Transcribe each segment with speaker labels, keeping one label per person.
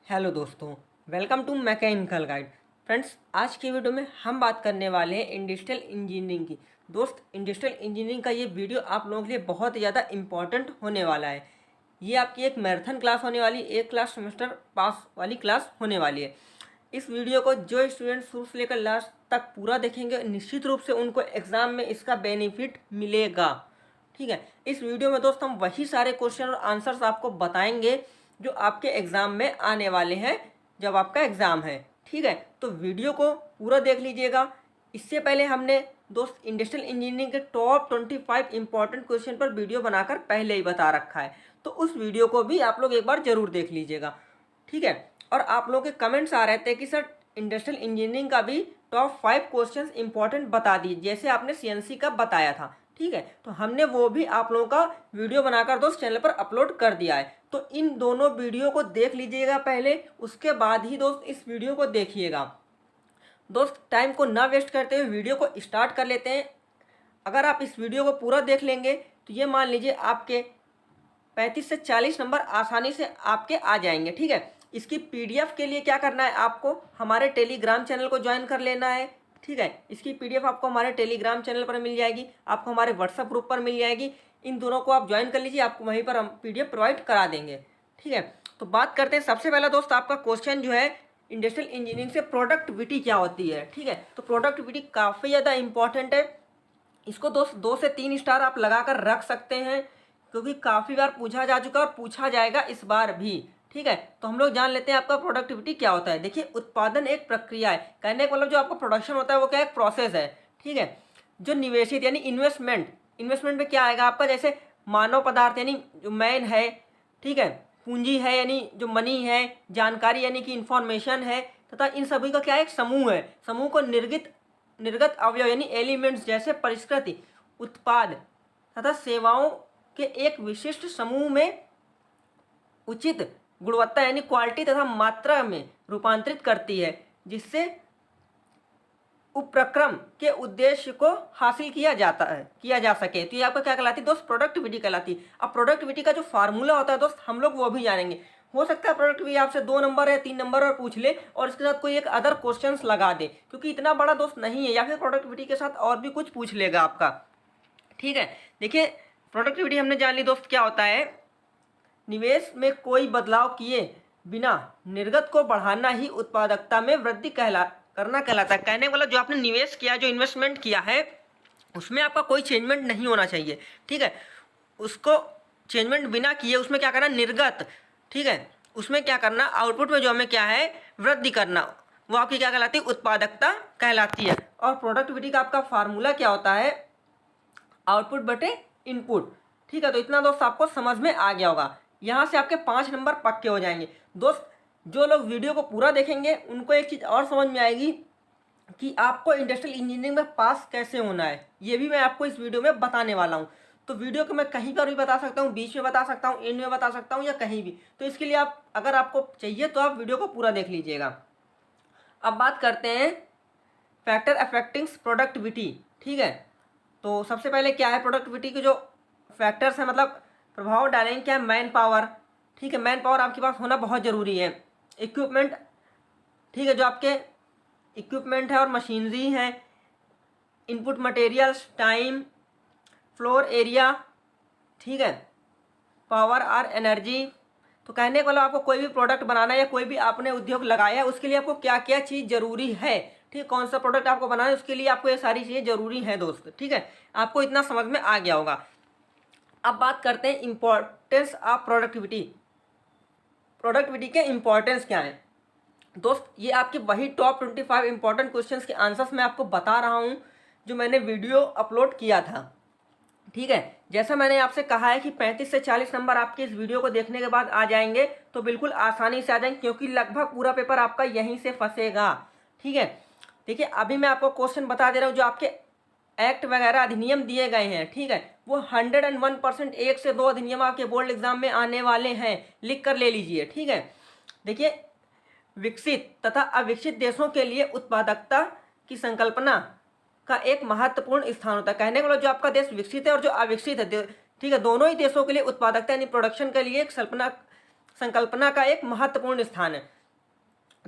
Speaker 1: Hello दोस्तों, welcome to mechanical guide. Friends, आज की वीडियो में हम बात करने वाले हैं इंडस्ट्रियल इंजीनियरिंग की। दोस्त, इंडस्ट्रियल इंजीनियरिंग का ये वीडियो आप लोगों के लिए बहुत ही ज़्यादा इंपॉर्टेंट होने वाला है। ये आपकी एक मैराथन क्लास होने वाली, एक क्लास सेमेस्टर पास वाली क्लास होने वाली है। इस वीडियो को जो स्टूडेंट शुरू से लेकर लास्ट तक पूरा देखेंगे, निश्चित रूप से उनको एग्ज़ाम में इसका बेनिफिट मिलेगा। ठीक है, इस वीडियो में दोस्त हम वही सारे क्वेश्चन और आंसर्स आपको बताएंगे जो आपके एग्ज़ाम में आने वाले हैं जब आपका एग्ज़ाम है। ठीक है, तो वीडियो को पूरा देख लीजिएगा। इससे पहले हमने दोस्त इंडस्ट्रियल इंजीनियरिंग के टॉप 25 इंपॉर्टेंट क्वेश्चन पर वीडियो बनाकर पहले ही बता रखा है, तो उस वीडियो को भी आप लोग एक बार ज़रूर देख लीजिएगा। ठीक है, और आप लोगों के कमेंट्स आ रहे थे कि सर इंडस्ट्रियल इंजीनियरिंग का भी टॉप 5 क्वेश्चन इंपॉर्टेंट बता दीजिए, जैसे आपने सीएनसी का बताया था। ठीक है, तो हमने वो भी आप लोगों का वीडियो बनाकर दोस्त चैनल पर अपलोड कर दिया है। तो इन दोनों वीडियो को देख लीजिएगा पहले, उसके बाद ही दोस्त इस वीडियो को देखिएगा। दोस्त, टाइम को ना वेस्ट करते हुए वीडियो को स्टार्ट कर लेते हैं। अगर आप इस वीडियो को पूरा देख लेंगे तो ये मान लीजिए आपके 35 से 40 नंबर आसानी से आपके आ जाएंगे। ठीक है, इसकी पीडीएफ के लिए क्या करना है, आपको हमारे टेलीग्राम चैनल को ज्वाइन कर लेना है। ठीक है, इसकी पीडीएफ आपको हमारे टेलीग्राम चैनल पर मिल जाएगी, आपको हमारे व्हाट्सएप ग्रुप पर मिल जाएगी। इन दोनों को आप ज्वाइन कर लीजिए, आपको वहीं पर हम पीडीएफ प्रोवाइड करा देंगे। ठीक है, तो बात करते हैं। सबसे पहला दोस्त आपका क्वेश्चन जो है, इंडस्ट्रियल इंजीनियरिंग से प्रोडक्टिविटी क्या होती है। ठीक है, तो प्रोडक्टिविटी काफ़ी ज़्यादा इंपॉर्टेंट है। इसको दोस्त 2 से 3 स्टार आप लगा कर रख सकते हैं, क्योंकि काफ़ी बार पूछा जा चुका है और पूछा जाएगा इस बार भी। ठीक है, तो हम लोग जान लेते हैं आपका प्रोडक्टिविटी क्या होता है। देखिए, उत्पादन एक प्रक्रिया है, कहने का मतलब जो आपका प्रोडक्शन होता है वो क्या एक प्रोसेस है। ठीक है, जो निवेशित यानी इन्वेस्टमेंट, इन्वेस्टमेंट में क्या आएगा आपका, जैसे मानव पदार्थ यानी जो मैन है, ठीक है, पूंजी है यानी जो मनी है, जानकारी यानी कि इंफॉर्मेशन है, तथा इन सभी का क्या एक समूह है। समूह को निर्गत अवयव यानी एलिमेंट्स जैसे परिष्कृति, उत्पाद तथा सेवाओं के एक विशिष्ट समूह में उचित गुणवत्ता यानी क्वालिटी तथा मात्रा में रूपांतरित करती है, जिससे उपक्रम के उद्देश्य को हासिल किया जा सके। तो ये आपका क्या कहलाती है दोस्त, प्रोडक्टिविटी कहलाती है। अब प्रोडक्टिविटी का जो फार्मूला होता है दोस्त, हम लोग वो भी जानेंगे। हो सकता है प्रोडक्टिविटी आपसे 2 नंबर या 3 नंबर और पूछ ले और इसके साथ कोई एक अदर क्वेश्चंस लगा दे, क्योंकि इतना बड़ा दोस्त नहीं है, या फिर प्रोडक्टिविटी के साथ और भी कुछ पूछ लेगा आपका। ठीक है, देखिए प्रोडक्टिविटी हमने जान ली दोस्त क्या होता है। निवेश में कोई बदलाव किए बिना निर्गत को बढ़ाना ही उत्पादकता में वृद्धि करना कहलाता है। कहने वाला जो आपने निवेश किया, जो इन्वेस्टमेंट किया है, उसमें आपका कोई चेंजमेंट नहीं होना चाहिए। ठीक है, उसको चेंजमेंट बिना किए उसमें क्या करना, निर्गत। ठीक है, उसमें क्या करना, आउटपुट में जो हमें क्या है वृद्धि करना, वो आपकी क्या कहलाती है, उत्पादकता कहलाती है। और प्रोडक्टिविटी का आपका फार्मूला क्या होता है, आउटपुट बटे इनपुट। ठीक है, तो इतना दोस्त आपको समझ में आ गया होगा। यहाँ से आपके 5 नंबर पक्के हो जाएंगे। दोस्त, जो लोग वीडियो को पूरा देखेंगे उनको एक चीज़ और समझ में आएगी कि आपको इंडस्ट्रियल इंजीनियरिंग में पास कैसे होना है, ये भी मैं आपको इस वीडियो में बताने वाला हूँ। तो वीडियो को मैं कहीं पर भी बता सकता हूँ, बीच में बता सकता हूँ, एंड में बता सकता हूँ, या कहीं भी। तो इसके लिए आप, अगर आपको चाहिए तो आप वीडियो को पूरा देख लीजिएगा। अब बात करते हैं फैक्टर अफेक्टिंग प्रोडक्टिविटी। ठीक है, तो सबसे पहले क्या है, प्रोडक्टिविटी के जो फैक्टर्स हैं, मतलब प्रभाव डालेंगे क्या है, मैन पावर। ठीक है, मैन पावर आपके पास होना बहुत ज़रूरी है। इक्विपमेंट, ठीक है, जो आपके इक्विपमेंट है और मशीनरी है। Input materials, time, floor area, ठीक है, पावर और एनर्जी। तो कहने का मतलब आपको कोई भी प्रोडक्ट बनाना है या कोई भी आपने उद्योग लगाया है, उसके लिए आपको क्या क्या चीज़ ज़रूरी है। ठीक, कौन सा प्रोडक्ट आपको बनाना है, उसके लिए आपको ये सारी चीज़ें ज़रूरी हैं दोस्त। ठीक है, आपको इतना समझ में आ गया होगा। अब बात करते हैं इम्पोर्टेंस ऑफ प्रोडक्टिविटी। प्रोडक्टिविटी के इम्पोर्टेंस क्या है दोस्त, ये आपके वही टॉप 25 इंपॉर्टेंट क्वेश्चंस के आंसर्स मैं आपको बता रहा हूँ जो मैंने वीडियो अपलोड किया था। ठीक है, जैसा मैंने आपसे कहा है कि 35 से 40 नंबर आपके इस वीडियो को देखने के बाद आ जाएंगे, तो बिल्कुल आसानी से आ जाएंगे, क्योंकि लगभग पूरा पेपर आपका यहीं से फंसेगा। ठीक है, देखिए अभी मैं आपको क्वेश्चन बता दे रहा हूँ, जो आपके एक्ट वगैरह अधिनियम दिए गए हैं। ठीक है, वो 101% 1 से 2 अधिनियम आपके बोर्ड एग्जाम में आने वाले हैं, लिख कर ले लीजिए। ठीक है, देखिए विकसित तथा अविकसित देशों के लिए उत्पादकता की संकल्पना का एक महत्वपूर्ण स्थान होता है। कहने का मतलब जो आपका देश विकसित है और जो अविकसित है, ठीक है, दोनों ही देशों के लिए उत्पादकता यानी प्रोडक्शन के लिए एक संकल्पना का एक महत्वपूर्ण स्थान है।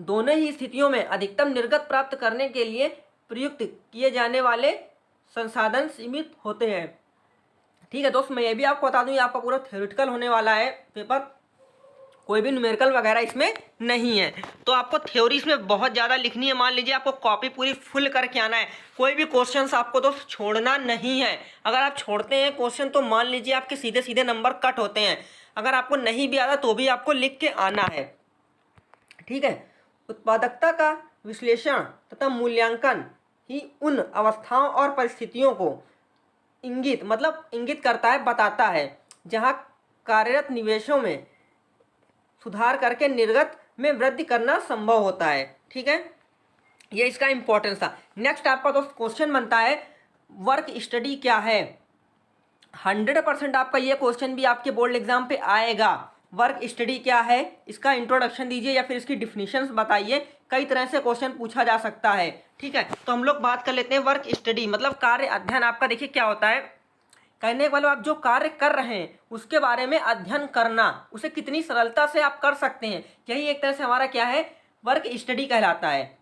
Speaker 1: दोनों ही स्थितियों में अधिकतम निर्गत प्राप्त करने के लिए प्रयुक्त किए जाने वाले संसाधन सीमित होते हैं। ठीक है दोस्त, मैं ये भी आपको बता दूं, ये आपका पूरा थ्योरेटिकल होने वाला है पेपर, कोई भी न्यूमेरिकल वगैरह इसमें नहीं है। तो आपको थ्योरी इसमें बहुत ज़्यादा लिखनी है। मान लीजिए आपको कॉपी पूरी फुल करके आना है, कोई भी क्वेश्चन आपको दोस्त छोड़ना नहीं है। अगर आप छोड़ते हैं क्वेश्चन तो मान लीजिए आपके सीधे सीधे नंबर कट होते हैं। अगर आपको नहीं भी आता तो भी आपको लिख के आना है। ठीक है, उत्पादकता का विश्लेषण तथा मूल्यांकन ही उन अवस्थाओं और परिस्थितियों को इंगित करता है, बताता है जहाँ कार्यरत निवेशों में सुधार करके निर्गत में वृद्धि करना संभव होता है। ठीक है, ये इसका इंपॉर्टेंस था। नेक्स्ट आपका दोस्त क्वेश्चन बनता है वर्क स्टडी क्या है। 100% आपका ये क्वेश्चन भी आपके बोर्ड एग्जाम पे आएगा। वर्क स्टडी क्या है, इसका इंट्रोडक्शन दीजिए या फिर इसकी डिफिनीशंस बताइए। कई तरह से क्वेश्चन पूछा जा सकता है। ठीक है, तो हम लोग बात कर लेते हैं वर्क स्टडी मतलब कार्य अध्ययन। आपका देखिए क्या होता है, कहने के मतलब आप जो कार्य कर रहे हैं उसके बारे में अध्ययन करना, उसे कितनी सरलता से आप कर सकते हैं, यही एक तरह से हमारा क्या है, वर्क स्टडी कहलाता है।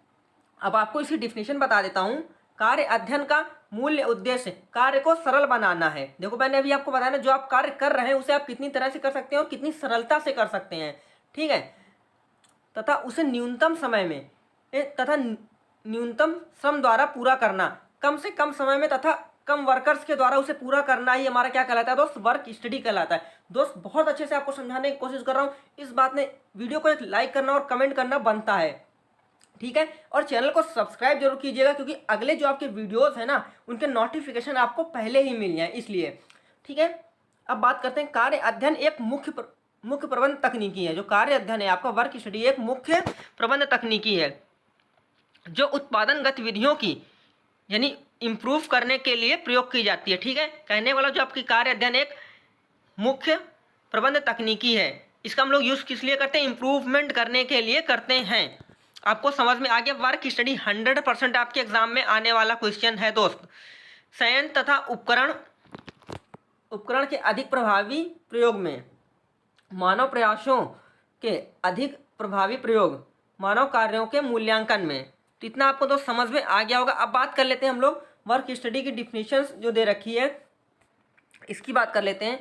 Speaker 1: अब आपको इसकी डिफिनीशन बता देता हूँ। कार्य अध्ययन का मूल्य उद्देश्य कार्य को सरल बनाना है। देखो मैंने अभी आपको बताया ना, जो आप कार्य कर रहे हैं उसे आप कितनी तरह से कर सकते हैं और कितनी सरलता से कर सकते हैं। ठीक है, तथा उसे न्यूनतम समय में तथा न्यूनतम श्रम द्वारा पूरा करना, कम से कम समय में तथा कम वर्कर्स के द्वारा उसे पूरा करना ही हमारा क्या कहलाता है दोस्त, वर्क स्टडी कहलाता है। दोस्त बहुत अच्छे से आपको समझाने की कोशिश कर रहा हूँ, इस बात ने वीडियो को एक लाइक करना और कमेंट करना बनता है। ठीक है, और चैनल को सब्सक्राइब जरूर कीजिएगा क्योंकि अगले जो आपके वीडियोस हैं ना उनके नोटिफिकेशन आपको पहले ही मिल जाए इसलिए। ठीक है, अब बात करते हैं कार्य अध्ययन एक मुख्य प्रबंध तकनीकी है। जो कार्य अध्ययन है आपका वर्क स्टडी एक मुख्य प्रबंध तकनीकी है जो उत्पादन गतिविधियों की यानी इम्प्रूव करने के लिए प्रयोग की जाती है। ठीक है, कहने वाला जो आपकी कार्य अध्ययन एक मुख्य प्रबंध तकनीकी है, इसका हम लोग यूज़ किस लिए करते हैं, इम्प्रूवमेंट करने के लिए करते हैं। आपको समझ में आ गया। वर्क स्टडी 100% आपके एग्जाम में आने वाला क्वेश्चन है दोस्त। संयंत्र तथा उपकरण के अधिक प्रभावी प्रयोग में मानव प्रयासों के अधिक प्रभावी प्रयोग मानव कार्यों के मूल्यांकन में, तो इतना आपको तो समझ में आ गया होगा। अब बात कर लेते हैं हम लोग वर्क स्टडी की डिफिनीशंस जो दे रखी है इसकी बात कर लेते हैं।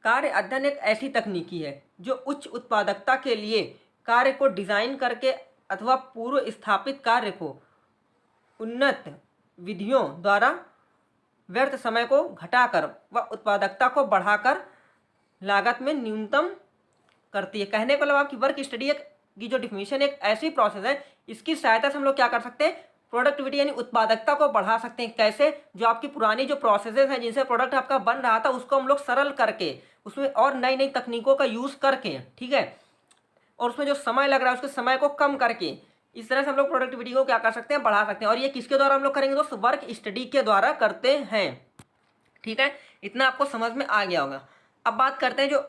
Speaker 1: कार्य अध्ययन एक ऐसी तकनीकी है जो उच्च उत्पादकता के लिए कार्य को डिजाइन करके अथवा पूर्व स्थापित कार्य को उन्नत विधियों द्वारा व्यर्थ समय को घटाकर व उत्पादकता को बढ़ाकर लागत में न्यूनतम करती है। कहने का मतलब आपकी वर्क स्टडी की जो डिफिनीशन एक ऐसी प्रोसेस है, इसकी सहायता से हम लोग क्या कर सकते हैं, प्रोडक्टिविटी यानी उत्पादकता को बढ़ा सकते हैं। कैसे, जो आपकी पुरानी जो प्रोसेसेस हैं जिनसे प्रोडक्ट आपका बन रहा था उसको हम लोग सरल करके उसमें और नई नई तकनीकों का यूज़ करके, ठीक है, और उसमें जो समय लग रहा है उसके समय को कम करके, इस तरह से हम लोग प्रोडक्टिविटी को क्या कर सकते हैं, बढ़ा सकते हैं। और ये किसके द्वारा हम लोग करेंगे दोस्त, वर्क स्टडी के द्वारा करते हैं। ठीक है, इतना आपको समझ में आ गया होगा। अब बात करते हैं जो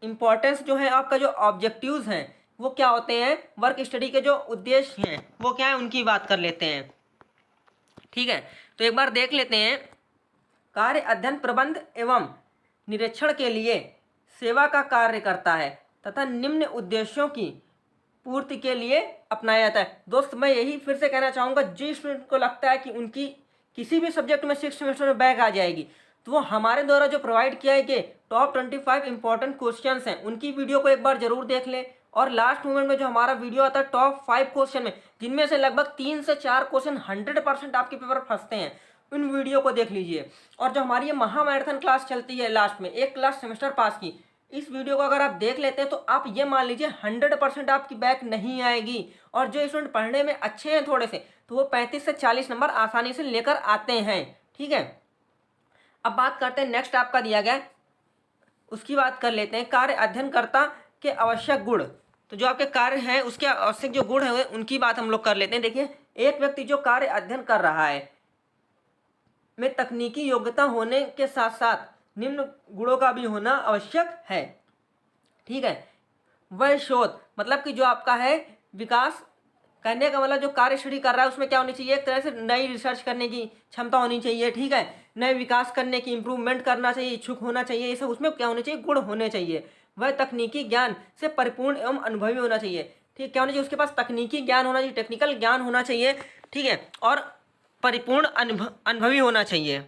Speaker 1: इम्पोर्टेंस जो है आपका, जो ऑब्जेक्टिव्स हैं वो क्या होते हैं, वर्क स्टडी के जो उद्देश्य हैं वो क्या है, उनकी बात कर लेते हैं। ठीक है, तो एक बार देख लेते हैं। कार्य अध्ययन प्रबंध एवं निरीक्षण के लिए सेवा का कार्य करता है तथा निम्न उद्देश्यों की पूर्ति के लिए अपनाया जाता है। दोस्त मैं यही फिर से कहना चाहूँगा, जिस स्टूडेंट को लगता है कि उनकी किसी भी सब्जेक्ट में 6 सेमेस्टर में बैक आ जाएगी तो वो हमारे द्वारा जो प्रोवाइड किया है कि टॉप 25 इंपॉर्टेंट क्वेश्चंस हैं उनकी वीडियो को एक बार जरूर देख लें। और लास्ट मोमेंट में जो हमारा वीडियो आता है टॉप 5 क्वेश्चन में, जिनमें से लगभग 3 से 4 क्वेश्चन 100% आपके पेपर फंसते हैं, उन वीडियो को देख लीजिए। और जो हमारी ये महामैराथन क्लास चलती है लास्ट में, एक क्लास सेमेस्टर पास की, इस वीडियो को अगर आप देख लेते हैं तो आप ये मान लीजिए 100% आपकी बैक नहीं आएगी। और जो स्टूडेंट पढ़ने में अच्छे हैं थोड़े से, तो वो 35 से 40 नंबर आसानी से लेकर आते हैं। ठीक है, अब बात करते हैं नेक्स्ट आपका दिया गया, उसकी बात कर लेते हैं। कार्य अध्ययनकर्ता के आवश्यक गुण, तो जो आपके कार्य हैं उसके आवश्यक जो गुण हैं उनकी बात हम लोग कर लेते हैं। देखिए, एक व्यक्ति जो कार्य अध्ययन कर रहा है में तकनीकी योग्यता होने के साथ साथ निम्न गुणों का भी होना आवश्यक है। ठीक है, वह शोध मतलब कि जो आपका है विकास, कहने का मतलब जो कार्य स्टडी कर रहा है उसमें क्या होनी चाहिए, एक तरह से नई रिसर्च करने की क्षमता होनी चाहिए। ठीक है, नए विकास करने की, इंप्रूवमेंट करना चाहिए, इच्छुक होना चाहिए, ये सब उसमें क्या होने चाहिए, गुण होने चाहिए। वह तकनीकी ज्ञान से परिपूर्ण एवं अनुभवी होना चाहिए। ठीक, क्या होना चाहिए, उसके पास तकनीकी ज्ञान होना चाहिए, टेक्निकल ज्ञान होना चाहिए, ठीक है, और परिपूर्ण अनुभवी होना चाहिए।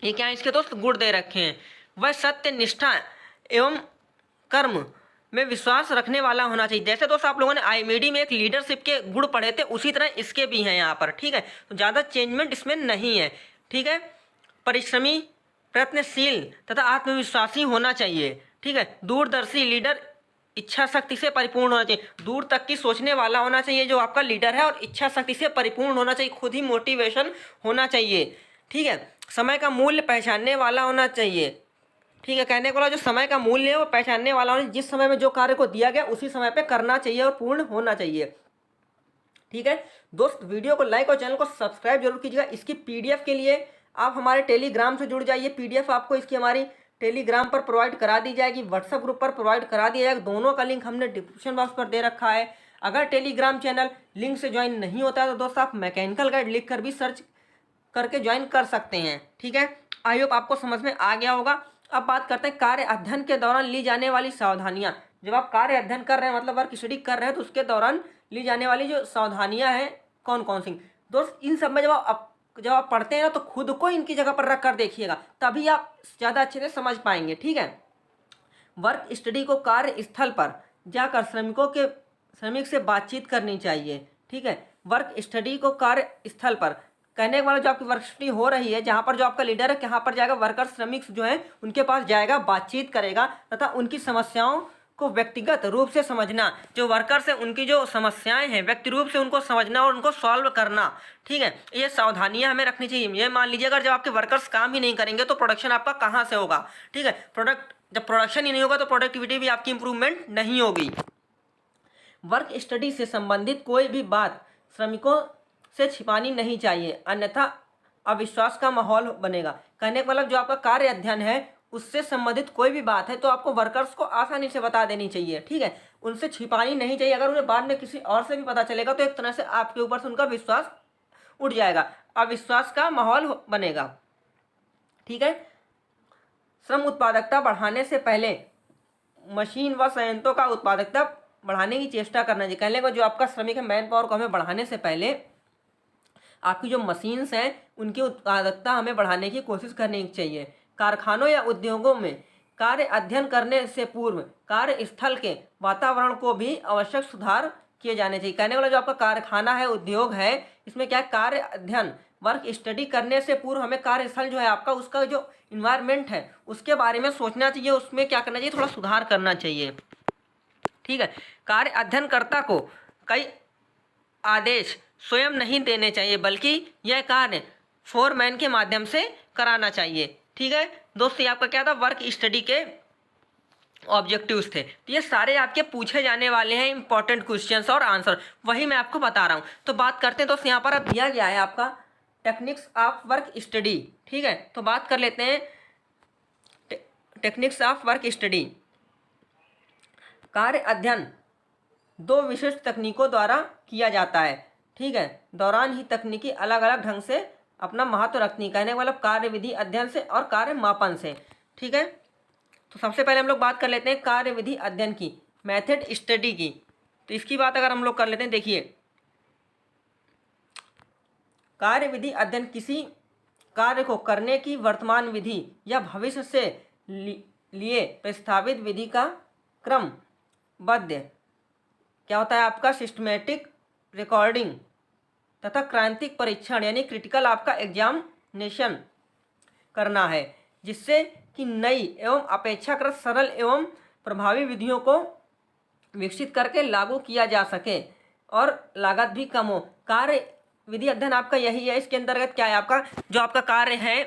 Speaker 1: ये क्या है, इसके दोस्त गुण दे रखे हैं। वह सत्य, निष्ठा एवं कर्म में विश्वास रखने वाला होना चाहिए। जैसे दोस्त आप लोगों ने आईएमडी में एक लीडरशिप के गुण पढ़े थे, उसी तरह इसके भी हैं यहाँ पर, ठीक है। तो ज़्यादा चेंजमेंट इसमें नहीं है, ठीक है। परिश्रमी, प्रयत्नशील तथा आत्मविश्वासी होना चाहिए, ठीक है। दूरदर्शी लीडर, इच्छा शक्ति से परिपूर्ण होना चाहिए, दूर तक की सोचने वाला होना चाहिए जो आपका लीडर है, और इच्छा शक्ति से परिपूर्ण होना चाहिए, खुद ही मोटिवेशन होना चाहिए, ठीक है। समय का मूल्य पहचानने वाला होना चाहिए, ठीक है। कहने को जो समय का मूल्य है वो पहचानने वाला होना, जिस समय में जो कार्य को दिया गया उसी समय पे करना चाहिए और पूर्ण होना चाहिए, ठीक है। दोस्त वीडियो को लाइक और चैनल को सब्सक्राइब जरूर कीजिएगा। इसकी पीडीएफ के लिए आप हमारे टेलीग्राम से जुड़ जाइए। पीडीएफ आपको इसकी हमारी टेलीग्राम पर प्रोवाइड करा दी जाएगी, व्हाट्सएप ग्रुप पर प्रोवाइड करा दिया जाएगा, दोनों का लिंक हमने डिस्क्रिप्शन बॉक्स पर दे रखा है। अगर टेलीग्राम चैनल लिंक से ज्वाइन नहीं होता है तो दोस्त आप मैकेनिकल गाइड लिख कर भी सर्च करके ज्वाइन कर सकते हैं, ठीक है। आई होप आपको समझ में आ गया होगा। अब बात करते हैं कार्य अध्ययन के दौरान ली जाने वाली सावधानियां। जब आप कार्य अध्ययन कर रहे हैं, मतलब वर्क स्टडी कर रहे हैं, तो उसके दौरान ली जाने वाली जो सावधानियां हैं कौन कौन सी दोस्त, इन सब में जब आप पढ़ते हैं ना तो खुद को इनकी जगह पर रख कर देखिएगा, तभी आप ज़्यादा अच्छे से समझ पाएंगे, ठीक है। वर्क स्टडी को कार्य स्थल पर जाकर श्रमिक से बातचीत करनी चाहिए, ठीक है। वर्क स्टडी को कार्य स्थल पर, कहने वाला जो आपकी वर्क स्टडी हो रही है, जहाँ पर जो आपका लीडर है कहाँ पर जाएगा, वर्कर श्रमिक जो है उनके पास जाएगा, बातचीत करेगा तथा उनकी समस्याओं को व्यक्तिगत रूप से समझना, जो वर्कर्स है उनकी जो समस्याएं हैं व्यक्ति रूप से उनको समझना और उनको सॉल्व करना, ठीक है। ये सावधानियां हमें रखनी चाहिए। ये मान लीजिए अगर जब आपके वर्कर्स काम ही नहीं करेंगे तो प्रोडक्शन आपका कहाँ से होगा, ठीक है। जब प्रोडक्शन ही नहीं होगा तो प्रोडक्टिविटी भी आपकी इंप्रूवमेंट नहीं होगी। वर्क स्टडी से संबंधित कोई भी बात श्रमिकों से छिपानी नहीं चाहिए, अन्यथा अविश्वास का माहौल बनेगा। कहने का मतलब जो आपका कार्य अध्ययन है उससे संबंधित कोई भी बात है तो आपको वर्कर्स को आसानी से बता देनी चाहिए, ठीक है। उनसे छिपानी नहीं चाहिए। अगर उन्हें बाद में किसी और से भी पता चलेगा तो एक तरह से आपके ऊपर से उनका विश्वास उठ जाएगा, अविश्वास का माहौल बनेगा, ठीक है। श्रम उत्पादकता बढ़ाने से पहले मशीन व संयंत्रों का उत्पादकता बढ़ाने की चेष्टा करना चाहिए। कहने को जो आपका श्रमिक है, मैन पावर को हमें बढ़ाने से पहले आपकी जो मशीन्स हैं उनकी उत्पादकता हमें बढ़ाने की कोशिश करनी चाहिए। कारखानों या उद्योगों में कार्य अध्ययन करने से पूर्व कार्यस्थल के वातावरण को भी आवश्यक सुधार किए जाने चाहिए। कहने वाला जो आपका कारखाना है, उद्योग है, इसमें क्या है, कार्य अध्ययन वर्क स्टडी करने से पूर्व हमें कार्यस्थल जो है आपका, उसका जो इन्वायरमेंट है उसके बारे में सोचना चाहिए, उसमें क्या करना चाहिए, थोड़ा सुधार करना चाहिए, ठीक है। कार्य अध्ययनकर्ता को कई आदेश स्वयं नहीं देने चाहिए, बल्कि यह कार्य फोरमैन के माध्यम से कराना चाहिए, ठीक है। दोस्तों ये आपका क्या था, वर्क स्टडी के ऑब्जेक्टिव्स थे। तो ये सारे आपके पूछे जाने वाले हैं इंपॉर्टेंट क्वेश्चंस और आंसर, वही मैं आपको बता रहा हूँ। तो बात करते हैं दोस्तों, यहाँ पर अब दिया गया है आपका टेक्निक्स ऑफ वर्क स्टडी, ठीक है। तो बात कर लेते हैं टेक्निक्स ऑफ वर्क स्टडी। कार्य अध्ययन दो विशिष्ट तकनीकों द्वारा किया जाता है, ठीक है। दौरान ही तकनीकी अलग अलग ढंग से अपना महत्व रखती है। कहने का मतलब कार्य विधि अध्ययन से और कार्य मापन से, ठीक है। तो सबसे पहले हम लोग बात कर लेते हैं कार्य विधि अध्ययन की, मेथड स्टडी की। तो इसकी बात अगर हम लोग कर लेते हैं, देखिए कार्य विधि अध्ययन किसी कार्य को करने की वर्तमान विधि या भविष्य से लिए प्रस्तावित विधि का क्रमबद्ध क्या होता है आपका सिस्टमेटिक रिकॉर्डिंग तथा क्रांतिक परीक्षण यानी क्रिटिकल आपका एग्जामिनेशन करना है, जिससे कि नई एवं अपेक्षाकृत सरल एवं प्रभावी विधियों को विकसित करके लागू किया जा सके और लागत भी कम हो। कार्य विधि अध्ययन आपका यही है। इसके अंतर्गत क्या है, आपका जो आपका कार्य है,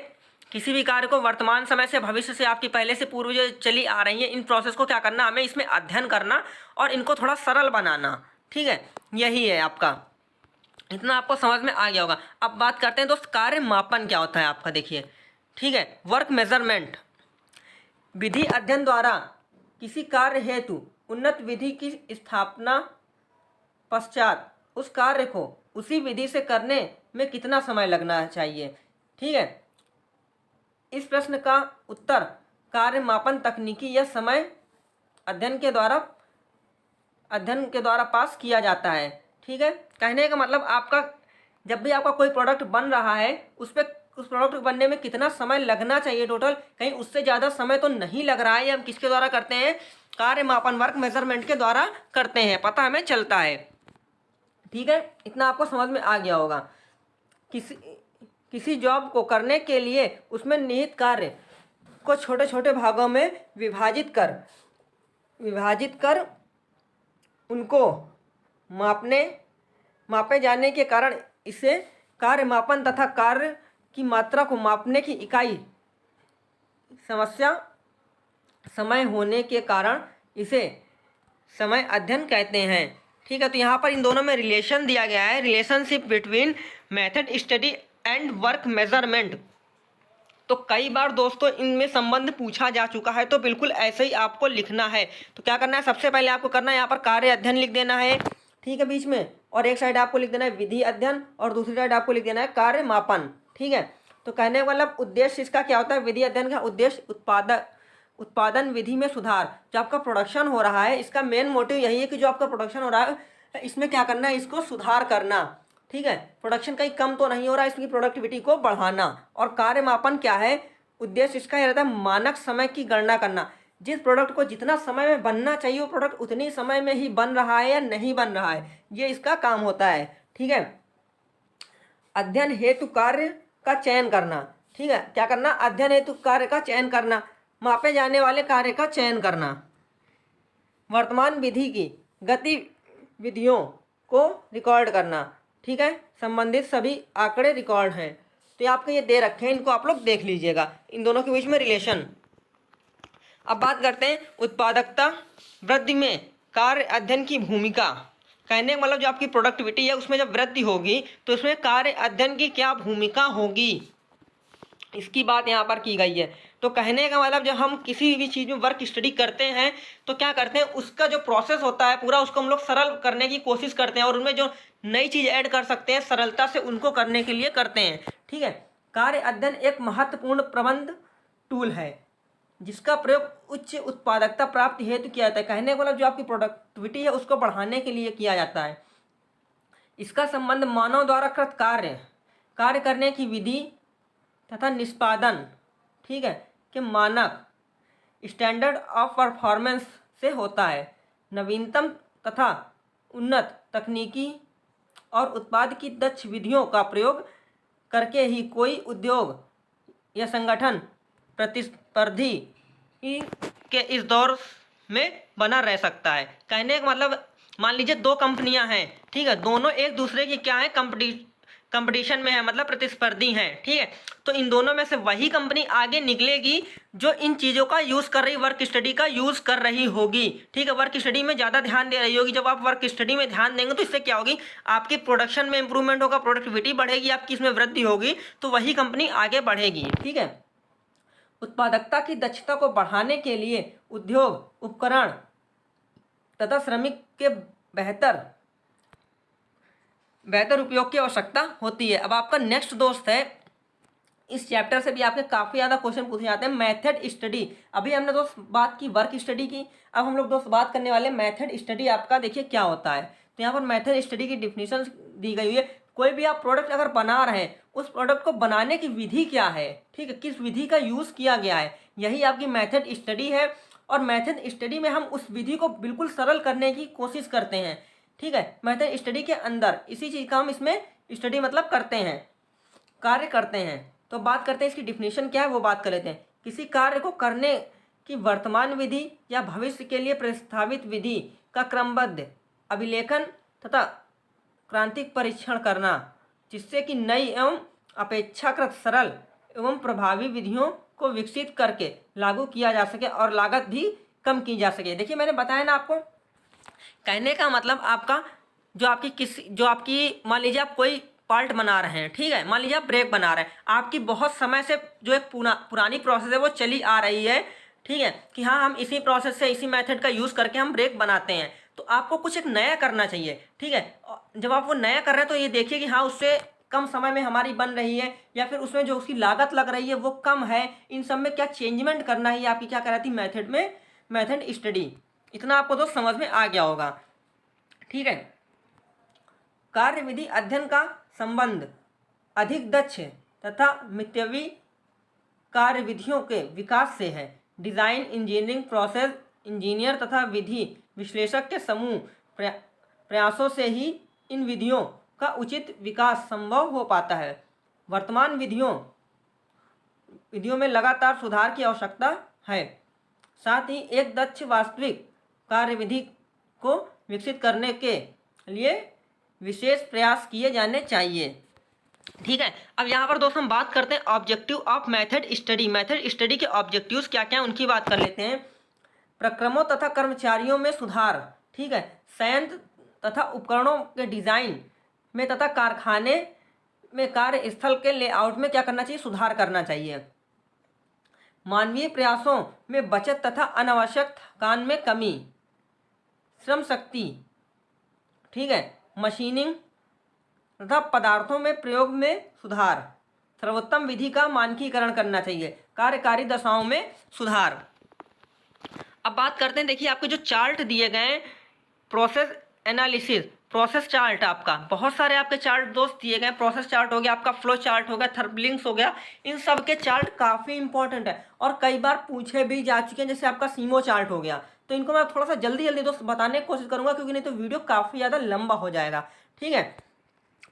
Speaker 1: किसी भी कार्य को वर्तमान समय से भविष्य से आपकी पहले से पूर्व जो चली आ रही है, इन प्रोसेस को क्या करना, हमें इसमें अध्ययन करना और इनको थोड़ा सरल बनाना, ठीक है। यही है आपका, इतना आपको समझ में आ गया होगा। अब बात करते हैं दोस्त कार्य मापन क्या होता है आपका, देखिए, ठीक है। वर्क मेजरमेंट विधि अध्ययन द्वारा किसी कार्य हेतु उन्नत विधि की स्थापना पश्चात उस कार्य को उसी विधि से करने में कितना समय लगना चाहिए, ठीक है। इस प्रश्न का उत्तर कार्य मापन तकनीकी या समय अध्ययन के द्वारा अध्ययन के द्वारा पास किया जाता है। ठीक है, कहने का मतलब आपका जब भी आपका कोई प्रोडक्ट बन रहा है उस प्रोडक्ट बनने में कितना समय लगना चाहिए टोटल, कहीं उससे ज़्यादा समय तो नहीं लग रहा है। ये हम किसके द्वारा करते हैं? कार्य मापन, वर्क मेजरमेंट के द्वारा करते हैं, पता हमें चलता है। ठीक है, इतना आपको समझ में आ गया होगा। किसी जॉब को करने के लिए उसमें निहित कार्य को छोटे छोटे भागों में विभाजित कर उनको मापे जाने के कारण इसे कार्य मापन तथा कार्य की मात्रा को मापने की इकाई समय होने के कारण इसे समय अध्ययन कहते हैं। ठीक है, तो यहाँ पर इन दोनों में रिलेशन दिया गया है, relationship between method study and work measurement. तो कई बार दोस्तों इनमें संबंध पूछा जा चुका है, तो बिल्कुल ऐसे ही आपको लिखना है। तो क्या करना है, सबसे पहले आपको करना है यहाँ पर कार्य अध्ययन लिख देना है, ठीक है, बीच में, और एक साइड आपको लिख देना है विधि अध्ययन और दूसरी साइड आपको लिख देना है कार्य मापन। ठीक है, तो कहने का मतलब उद्देश्य इसका क्या होता है? विधि अध्ययन का उद्देश्य उत्पादन विधि में सुधार। जो आपका प्रोडक्शन हो रहा है इसका मेन मोटिव यही है कि जो आपका प्रोडक्शन हो रहा है इसमें क्या करना है, इसको सुधार करना। ठीक है, प्रोडक्शन कहीं कम तो नहीं हो रहा है, इसकी प्रोडक्टिविटी को बढ़ाना। और कार्य मापन क्या है? उद्देश्य इसका यह रहता है मानक समय की गणना करना। जिस प्रोडक्ट को जितना समय में बनना चाहिए वो प्रोडक्ट उतनी समय में ही बन रहा है या नहीं बन रहा है, ये इसका काम होता है। ठीक है, अध्ययन हेतु कार्य का चयन करना। ठीक है, क्या करना? अध्ययन हेतु कार्य का चयन करना, मापे जाने वाले कार्य का चयन करना, वर्तमान विधि की गतिविधियों को रिकॉर्ड करना। ठीक है, संबंधित सभी आंकड़े रिकॉर्ड हैं। तो आपको ये दे रखे हैं, इनको आप लोग देख लीजिएगा, इन दोनों के बीच में रिलेशन। अब बात करते हैं उत्पादकता वृद्धि में कार्य अध्ययन की भूमिका। कहने का मतलब जो आपकी प्रोडक्टिविटी है उसमें जब वृद्धि होगी तो उसमें कार्य अध्ययन की क्या भूमिका होगी, इसकी बात यहाँ पर की गई है। तो कहने का मतलब जब हम किसी भी चीज़ में वर्क स्टडी करते हैं तो क्या करते हैं, उसका जो प्रोसेस होता है पूरा उसको हम लोग सरल करने की कोशिश करते हैं और उनमें जो नई चीज़ ऐड कर सकते हैं सरलता से उनको करने के लिए करते हैं। ठीक है, कार्य अध्ययन एक महत्वपूर्ण प्रबंध टूल है जिसका प्रयोग उच्च उत्पादकता प्राप्ति हेतु किया जाता है। कहने का मतलब जो आपकी प्रोडक्टिविटी है उसको बढ़ाने के लिए किया जाता है। इसका संबंध मानव द्वारा कृत कार्य करने की विधि तथा निष्पादन, ठीक है, के मानक स्टैंडर्ड ऑफ परफॉर्मेंस से होता है। नवीनतम तथा उन्नत तकनीकी और उत्पाद की दक्ष विधियों का प्रयोग करके ही कोई उद्योग या संगठन प्रतिस्पर्धी के इस दौर में बना रह सकता है। कहने का मतलब मान लीजिए दो कंपनियां हैं, ठीक है, दोनों एक दूसरे की क्या है, कंपटीशन में है, मतलब प्रतिस्पर्धी हैं। ठीक है, तो इन दोनों में से वही कंपनी आगे निकलेगी जो इन चीज़ों का यूज़ कर रही, वर्क स्टडी का यूज़ कर रही होगी। ठीक है, वर्क स्टडी में ज़्यादा ध्यान दे रही होगी। जब आप वर्क स्टडी में ध्यान देंगे तो इससे क्या होगी, आपकी प्रोडक्शन में इंप्रूवमेंट होगा, प्रोडक्टिविटी बढ़ेगी, आपकी इसमें वृद्धि होगी, तो वही कंपनी आगे बढ़ेगी। ठीक है, उत्पादकता की दक्षता को बढ़ाने के लिए उद्योग, उपकरण तथा श्रमिक के बेहतर उपयोग की आवश्यकता होती है। अब आपका नेक्स्ट दोस्त है, इस चैप्टर से भी आपके काफ़ी ज़्यादा क्वेश्चन पूछे जाते हैं, मेथड स्टडी। अभी हमने दोस्त बात की वर्क स्टडी की, अब हम लोग दोस्त बात करने वाले मेथड स्टडी। आपका देखिए क्या होता है, तो यहाँ पर मेथड स्टडी की डिफिनीशन दी गई हुई है। कोई भी आप प्रोडक्ट अगर बना रहे हैं उस प्रोडक्ट को बनाने की विधि क्या है, ठीक है, किस विधि का यूज़ किया गया है, यही आपकी मेथड स्टडी है। और मेथड स्टडी में हम उस विधि को बिल्कुल सरल करने की कोशिश करते हैं। ठीक है, मेथड स्टडी के अंदर इसी चीज़ का हम इसमें स्टडी मतलब करते हैं, कार्य करते हैं। तो बात करते हैं इसकी डिफिनीशन क्या है, वो बात कर लेते हैं। किसी कार्य को करने की वर्तमान विधि या भविष्य के लिए प्रस्तावित विधि का क्रमबद्ध अभिलेखन तथा क्रांतिक परीक्षण करना, जिससे कि नई एवं अपेक्षाकृत सरल एवं प्रभावी विधियों को विकसित करके लागू किया जा सके और लागत भी कम की जा सके। देखिए मैंने बताया ना आपको, कहने का मतलब आपका जो आपकी मान लीजिए आप कोई पार्ट बना रहे हैं, ठीक है, मान लीजिए आप ब्रेक बना रहे हैं, आपकी बहुत समय से जो एक पुरानी प्रोसेस है वो चली आ रही है, ठीक है, कि हाँ हम इसी प्रोसेस से इसी मेथड का यूज़ करके हम ब्रेक बनाते हैं। तो आपको कुछ एक नया करना चाहिए। ठीक है, जब आप वो नया कर रहे हैं तो ये देखिए कि हाँ उससे कम समय में हमारी बन रही है या फिर उसमें जो उसकी लागत लग रही है वो कम है। इन सब में क्या चेंजमेंट करना ही आपकी क्या कराती मेथड स्टडी। इतना आपको तो समझ में आ गया होगा। ठीक है। कार्यविधि अध्ययन का संबंध अधिक दक्ष तथा मितव्ययी कार्यविधियों के विकास से है। डिजाइन इंजीनियरिंग प्रोसेस इंजीनियर तथा विधि विश्लेषक के समूह प्रयासों से ही इन विधियों का उचित विकास संभव हो पाता है। वर्तमान विधियों में लगातार सुधार की आवश्यकता है। साथ ही एक दक्ष वास्तविक कार्यविधि को विकसित करने के लिए विशेष प्रयास किए जाने चाहिए। ठीक है। अब यहाँ पर दोस्त हम बात करते हैं objective of method study. Method study के ऑब्जेक्टिव्स क्या क्या उनकी बात कर लेते हैं। प्रक्रमों तथा कर्मचारियों में सुधार। ठीक है। संयंत्र तथा उपकरणों के डिजाइन में तथा कारखाने में कार्यस्थल के लेआउट में क्या करना चाहिए, सुधार करना चाहिए। मानवीय प्रयासों में बचत तथा अनावश्यक थकान में कमी। श्रम शक्ति, ठीक है, मशीनिंग तथा पदार्थों में प्रयोग में सुधार। सर्वोत्तम विधि का मानकीकरण करना चाहिए। कार्यकारी दशाओं में सुधार। अब बात करते हैं, देखिए आपके जो चार्ट दिए गए हैं, प्रोसेस एनालिसिस, प्रोसेस चार्ट, आपका बहुत सारे आपके चार्ट दोस्त दिए गए। प्रोसेस चार्ट हो गया, आपका फ्लो चार्ट हो गया, थर्बलिंक्स हो गया, इन सब के चार्ट काफ़ी इंपॉर्टेंट है और कई बार पूछे भी जा चुके हैं। जैसे आपका सीमो चार्ट हो गया, तो इनको मैं थोड़ा सा जल्दी जल्दी दोस्त बताने की कोशिश करूंगा, क्योंकि नहीं तो वीडियो काफ़ी ज़्यादा लंबा हो जाएगा। ठीक है।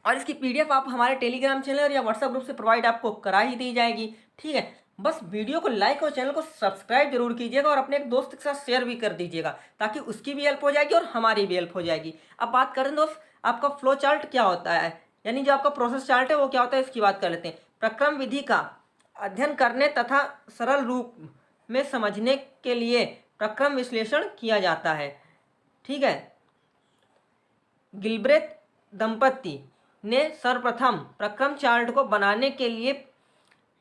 Speaker 1: और इसकी PDF आप हमारे टेलीग्राम चैनल या व्हाट्सएप ग्रुप से प्रोवाइड आपको करा ही दी जाएगी। ठीक है। बस वीडियो को लाइक और चैनल को सब्सक्राइब जरूर कीजिएगा और अपने एक दोस्त के साथ शेयर भी कर दीजिएगा, ताकि उसकी भी हेल्प हो जाएगी और हमारी भी हेल्प हो जाएगी। अब बात करें दोस्त, आपका फ्लो चार्ट क्या होता है, यानी जो आपका प्रोसेस चार्ट है वो क्या होता है, इसकी बात कर लेते हैं। प्रक्रम विधि का अध्ययन करने तथा सरल रूप में समझने के लिए प्रक्रम विश्लेषण किया जाता है। ठीक है। गिलब्रेथ दंपति ने सर्वप्रथम प्रक्रम चार्ट को बनाने के लिए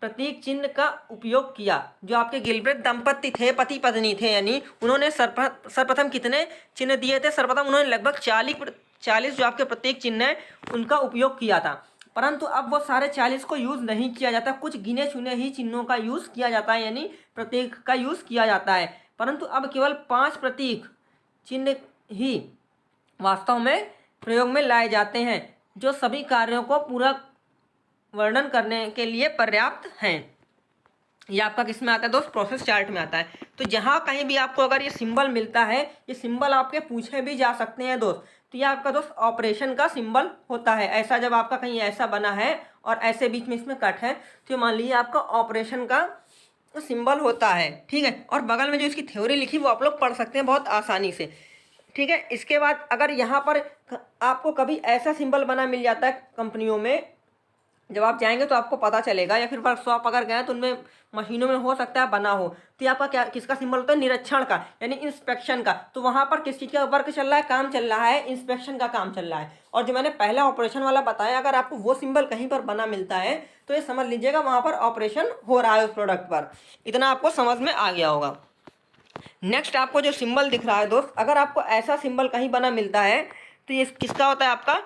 Speaker 1: प्रतीक चिन्ह का उपयोग किया। जो आपके गिलब्रेथ दंपति थे, पति पत्नी थे, यानी उन्होंने सर्वप्रथम कितने चिन्ह दिए थे, सर्वप्रथम उन्होंने लगभग 40 जो आपके प्रतीक चिन्ह है उनका उपयोग किया था। परंतु अब वो सारे 40 को यूज़ नहीं किया जाता, कुछ गिने चुने ही चिन्हों का यूज़ किया जाता है, यानी प्रतीक का यूज़ किया जाता है। परंतु अब केवल 5 प्रतीक चिन्ह ही वास्तव में प्रयोग में लाए जाते हैं, जो सभी कार्यों को पूरा वर्णन करने के लिए पर्याप्त हैं। ये आपका किस में आता है दोस्त, प्रोसेस चार्ट में आता है। तो जहाँ कहीं भी आपको अगर ये सिंबल मिलता है, ये सिंबल आपके पूछे भी जा सकते हैं दोस्त। तो ये आपका दोस्त ऑपरेशन का सिंबल होता है। ऐसा जब आपका कहीं ऐसा बना है और ऐसे बीच में इसमें कट है, तो मान लीजिए आपका ऑपरेशन का सिंबल होता है। ठीक है। और बगल में जो इसकी थ्योरी लिखी वो आप लोग पढ़ सकते हैं बहुत आसानी से। ठीक है। इसके बाद अगर यहाँ पर आपको कभी ऐसा सिंबल बना मिल जाता है कंपनियों में, जब आप जाएंगे तो आपको पता चलेगा, या फिर वर्कशॉप अगर गए तो उनमें मशीनों में हो सकता है बना हो, तो ये आपका क्या किसका सिंबल होता है, निरीक्षण का, यानी इंस्पेक्शन का। तो वहाँ पर किस चीज़ का वर्क चल रहा है, काम चल रहा है, इंस्पेक्शन का काम चल रहा है। और जो मैंने पहला ऑपरेशन वाला बताया, अगर आपको वो सिंबल कहीं पर बना मिलता है तो ये समझ लीजिएगा वहाँ पर ऑपरेशन हो रहा है उस प्रोडक्ट पर। इतना आपको समझ में आ गया होगा। नेक्स्ट आपको जो सिंबल दिख रहा है दोस्त, अगर आपको ऐसा सिंबल कहीं बना मिलता है तो ये किसका होता है, आपका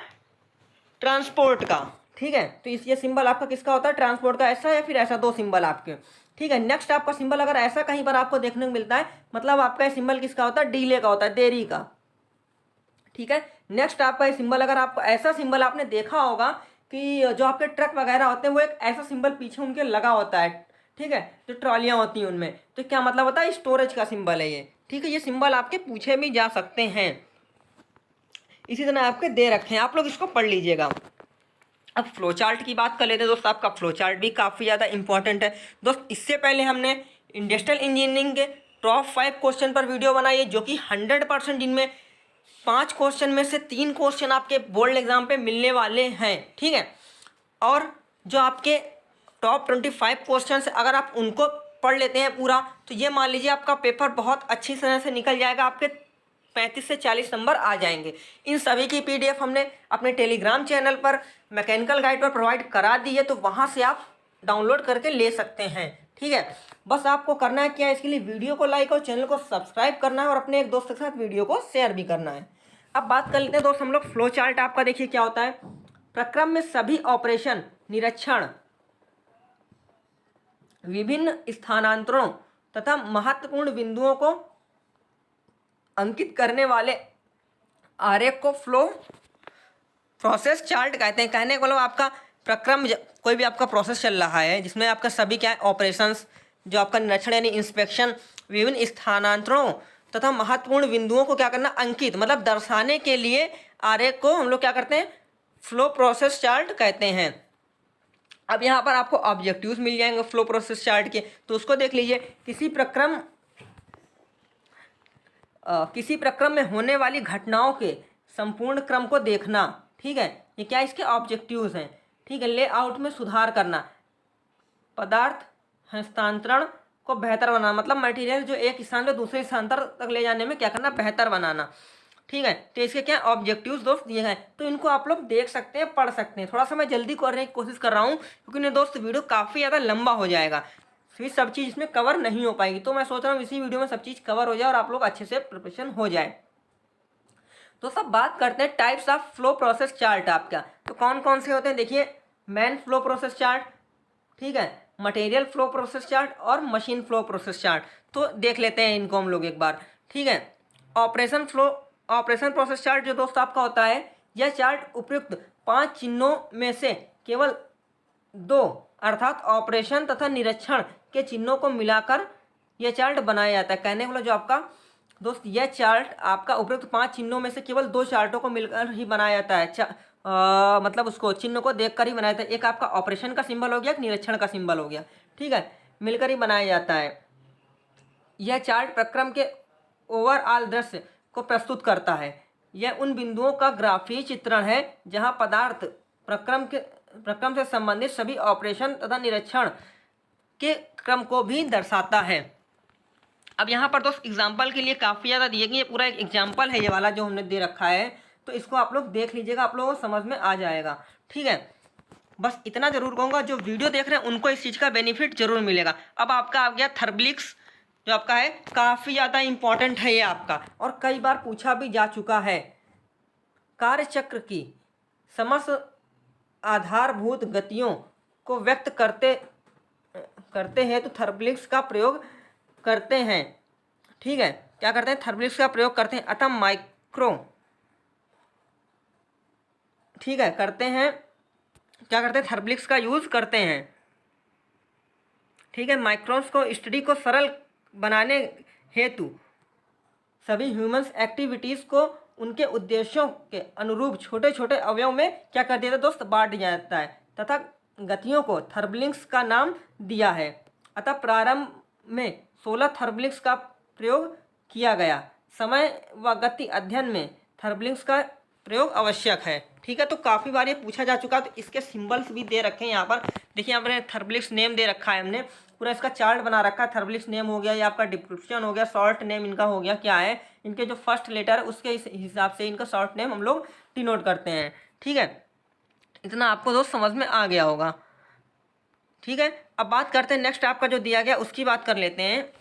Speaker 1: ट्रांसपोर्ट का। ठीक है। तो ये सिंबल आपका किसका होता है, ट्रांसपोर्ट का, ऐसा या फिर ऐसा, दो सिंबल आपके। ठीक है। नेक्स्ट आपका सिंबल अगर ऐसा कहीं पर आपको देखने को मिलता है, मतलब आपका ये सिंबल किसका होता है, डीले का होता है, देरी का। ठीक है। नेक्स्ट आपका ये सिंबल, अगर आपको ऐसा सिंबल आपने देखा होगा कि जो आपके ट्रक वगैरह होते हैं वो एक ऐसा सिंबल पीछे उनके लगा होता है। ठीक है। जो ट्रॉलियाँ होती हैं उनमें, तो क्या मतलब होता है, स्टोरेज का सिंबल है ये। ठीक है। ये सिंबल आपके पूछे भी जा सकते हैं, इसी तरह आपके दे रखे हैं, आप लोग इसको पढ़ लीजिएगा। अब फ्लो चार्ट की बात कर लेते हैं दोस्त। आपका फ्लो चार्ट भी काफ़ी ज़्यादा इंपॉर्टेंट है दोस्त। इससे पहले हमने इंडस्ट्रियल इंजीनियरिंग के टॉप 5 क्वेश्चन पर वीडियो बनाई है, जो कि 100%, जिनमें 5 क्वेश्चन में से 3 क्वेश्चन आपके बोर्ड एग्जाम पे मिलने वाले हैं। ठीक है। और जो आपके टॉप 25 क्वेश्चन अगर आप उनको पढ़ लेते हैं पूरा, तो ये मान लीजिए आपका पेपर बहुत अच्छी तरह से निकल जाएगा, आपके 35 से 40 नंबर आ जाएंगे। इन सभी की PDF हमने अपने टेलीग्राम चैनल पर मैकेनिकल गाइड पर प्रोवाइड करा दी है, तो वहाँ से आप डाउनलोड करके ले सकते हैं। ठीक है। बस आपको करना है क्या, इसके लिए वीडियो को लाइक और चैनल को सब्सक्राइब करना है और अपने एक दोस्त के साथ वीडियो को शेयर भी करना है। अब बात कर लेते हैं दोस्त हम लोग फ्लो चार्ट आपका, देखिए क्या होता है। प्रक्रम में सभी ऑपरेशन, निरीक्षण, विभिन्न स्थानांतरणों तथा महत्वपूर्ण बिंदुओं को अंकित करने वाले आरेख को फ्लो प्रोसेस चार्ट कहते हैं। कहने का मतलब आपका प्रक्रम, कोई भी आपका प्रोसेस चल रहा है जिसमें आपका सभी क्या है ऑपरेशंस, जो आपका निरीक्षण यानी इंस्पेक्शन, विभिन्न स्थानांतरणों तथा महत्वपूर्ण बिंदुओं को क्या करना अंकित मतलब दर्शाने के लिए आरेख को हम लोग क्या करते हैं फ्लो प्रोसेस चार्ट कहते हैं। अब यहाँ पर आपको ऑब्जेक्टिव्स मिल जाएंगे फ्लो प्रोसेस चार्ट के, तो उसको देख लीजिए। किसी प्रक्रम में होने वाली घटनाओं के संपूर्ण क्रम को देखना, ठीक है, ये क्या इसके ऑब्जेक्टिव्स हैं, ठीक है। लेआउट में सुधार करना, पदार्थ हस्तांतरण को बेहतर बनाना, मतलब मटेरियल जो एक स्थान से दूसरे स्थान तक ले जाने में क्या करना बेहतर बनाना, ठीक है। तो इसके क्या ऑब्जेक्टिव्स दोस्त दिए हैं, तो इनको आप लोग देख सकते हैं, पढ़ सकते हैं। थोड़ा सा मैं जल्दी करने की कोशिश कर रहा हूँ क्योंकि नहीं दोस्त वीडियो काफ़ी ज़्यादा लंबा हो जाएगा, फिर सब चीज़ इसमें कवर नहीं हो पाएगी। तो मैं सोच रहा हूँ इसी वीडियो में सब चीज़ कवर हो जाए और आप लोग अच्छे से प्रिपरेशन हो जाए। तो सब बात करते हैं types of flow process chart आपका, तो कौन कौन से होते हैं देखिए। मैन फ्लो प्रोसेस चार्ट, ठीक है, मटेरियल फ्लो प्रोसेस चार्ट और मशीन फ्लो प्रोसेस चार्ट। तो देख लेते हैं इनको हम लोग एक बार, ठीक है। ऑपरेशन प्रोसेस चार्ट जो दोस्त आपका होता है, यह चार्ट उपयुक्त 5 चिन्हों में से केवल 2 अर्थात ऑपरेशन तथा निरीक्षण के चिन्हों को मिलाकर यह चार्ट बनाया जाता है। कहने वाला जो आपका दोस्त यह चार्ट आपका उपयुक्त 5 चिन्हों में से केवल 2 चार्टों को मिलकर ही बनाया जाता है। मतलब उसको चिन्ह को देखकर ही बनाया जाता है। एक आपका ऑपरेशन का सिंबल हो गया, एक निरीक्षण का सिंबल हो गया, ठीक है, मिलकर ही बनाया जाता है। यह चार्ट प्रक्रम के ओवरऑल दृश्य को प्रस्तुत करता है। यह उन बिंदुओं का ग्राफीय चित्रण है जहां पदार्थ प्रक्रम से संबंधित सभी ऑपरेशन तथा निरीक्षण के क्रम को भी दर्शाता है। अब यहाँ पर दोस्त एग्जाम्पल के लिए काफ़ी ज़्यादा दिए गए, ये पूरा एक एग्जाम्पल है ये वाला जो हमने दे रखा है, तो इसको आप लोग देख लीजिएगा, आप लोगों को समझ में आ जाएगा, ठीक है। बस इतना जरूर कहूँगा, जो वीडियो देख रहे हैं उनको इस चीज़ का बेनिफिट जरूर मिलेगा। अब आपका आ गया थर्मलिक्स, जो आपका है काफ़ी ज़्यादा इंपॉर्टेंट है ये आपका, और कई बार पूछा भी जा चुका है। कार्यचक्र की समस्त आधारभूत गतियों को व्यक्त करते हैं तो थर्मलिक्स का प्रयोग करते हैं, ठीक है, क्या करते हैं थर्मलिक्स का प्रयोग करते हैं। अतः माइक्रो, ठीक है, करते हैं, क्या करते हैं थर्मलिक्स का यूज़ करते हैं, ठीक है। माइक्रोस को स्टडी को सरल बनाने हेतु सभी ह्यूमंस एक्टिविटीज़ को उनके उद्देश्यों के अनुरूप छोटे छोटे अवयव में क्या कर दिया था दोस्त बांट दिया जाता है तथा गतियों को थर्मलिक्स का नाम दिया है। अतः प्रारंभ में 16 थर्मलिक्स का प्रयोग किया गया। समय व गति अध्ययन में थर्मलिक्स का प्रयोग आवश्यक है, ठीक है। तो काफ़ी बार ये पूछा जा चुका, तो इसके सिंबल्स भी दे रखे हैं यहाँ पर देखिए। यहाँ पर थर्मलिक्स नेम दे रखा है हमने, पूरा इसका चार्ट बना रखा है। थर्मलिक्स नेम हो गया, ये आपका डिस्क्रिप्शन हो गया, शॉर्ट नेम इनका हो गया, क्या है इनके जो फर्स्ट लेटर है उसके हिसाब से इनका शॉर्ट नेम हम लोग डिनोट करते हैं, ठीक है। इतना आपको दोस्त समझ में आ गया होगा, ठीक है। अब बात करते हैं नेक्स्ट आपका जो दिया गया उसकी बात कर लेते हैं।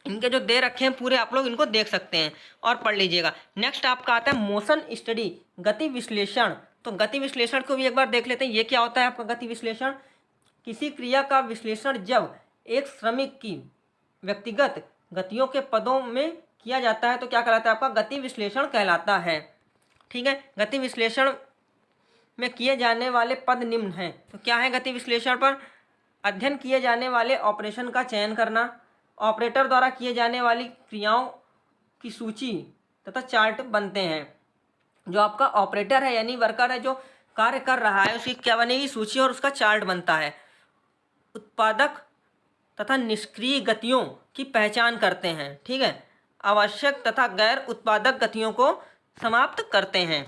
Speaker 1: इनके जो दे रखे हैं पूरे आप लोग इनको देख सकते हैं और पढ़ लीजिएगा। नेक्स्ट आपका आता है मोशन स्टडी, गति विश्लेषण। तो गति विश्लेषण को भी एक बार देख लेते हैं, ये क्या होता है आपका गति विश्लेषण। किसी क्रिया का विश्लेषण जब एक श्रमिक की व्यक्तिगत गतियों के पदों में किया जाता है तो क्या कहलाता है आपका गति विश्लेषण कहलाता है, ठीक है। गति विश्लेषण में किए जाने वाले पद निम्न हैं। तो क्या है गति विश्लेषण पर, अध्ययन किए जाने वाले ऑपरेशन का चयन करना, ऑपरेटर द्वारा किए जाने वाली क्रियाओं की सूची तथा चार्ट बनते हैं। जो आपका ऑपरेटर है यानी वर्कर है जो कार्य कर रहा है उसकी क्या बनेगी सूची और उसका चार्ट बनता है। उत्पादक तथा निष्क्रिय गतियों की पहचान करते हैं, ठीक है। आवश्यक तथा गैर उत्पादक गतियों को समाप्त करते हैं।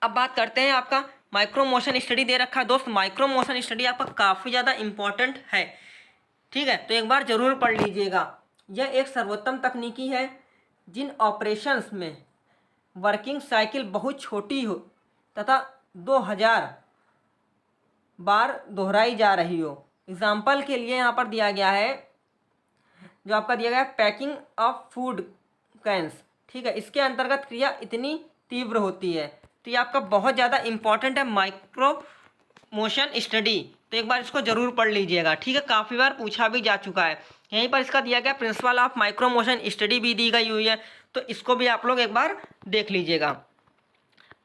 Speaker 1: अब बात करते हैं आपका माइक्रो मोशन स्टडी दे रखा है दोस्त। माइक्रो मोशन स्टडी आपका काफ़ी ज़्यादा इम्पॉर्टेंट है, ठीक है, तो एक बार ज़रूर पढ़ लीजिएगा। यह एक सर्वोत्तम तकनीकी है जिन ऑपरेशंस में वर्किंग साइकिल बहुत छोटी हो तथा 2000 बार दोहराई जा रही हो। एग्जाम्पल के लिए यहाँ पर दिया गया है, जो आपका दिया गया है पैकिंग ऑफ फूड कैंस, ठीक है। इसके अंतर्गत क्रिया इतनी तीव्र होती है। तो ये आपका बहुत ज़्यादा इम्पॉर्टेंट है माइक्रो मोशन स्टडी, तो एक बार इसको जरूर पढ़ लीजिएगा, ठीक है। काफ़ी बार पूछा भी जा चुका है। यहीं पर इसका दिया गया principle of micro motion study भी दी गई हुई है। तो इसको भी आप लोग एक बार देख लीजिएगा।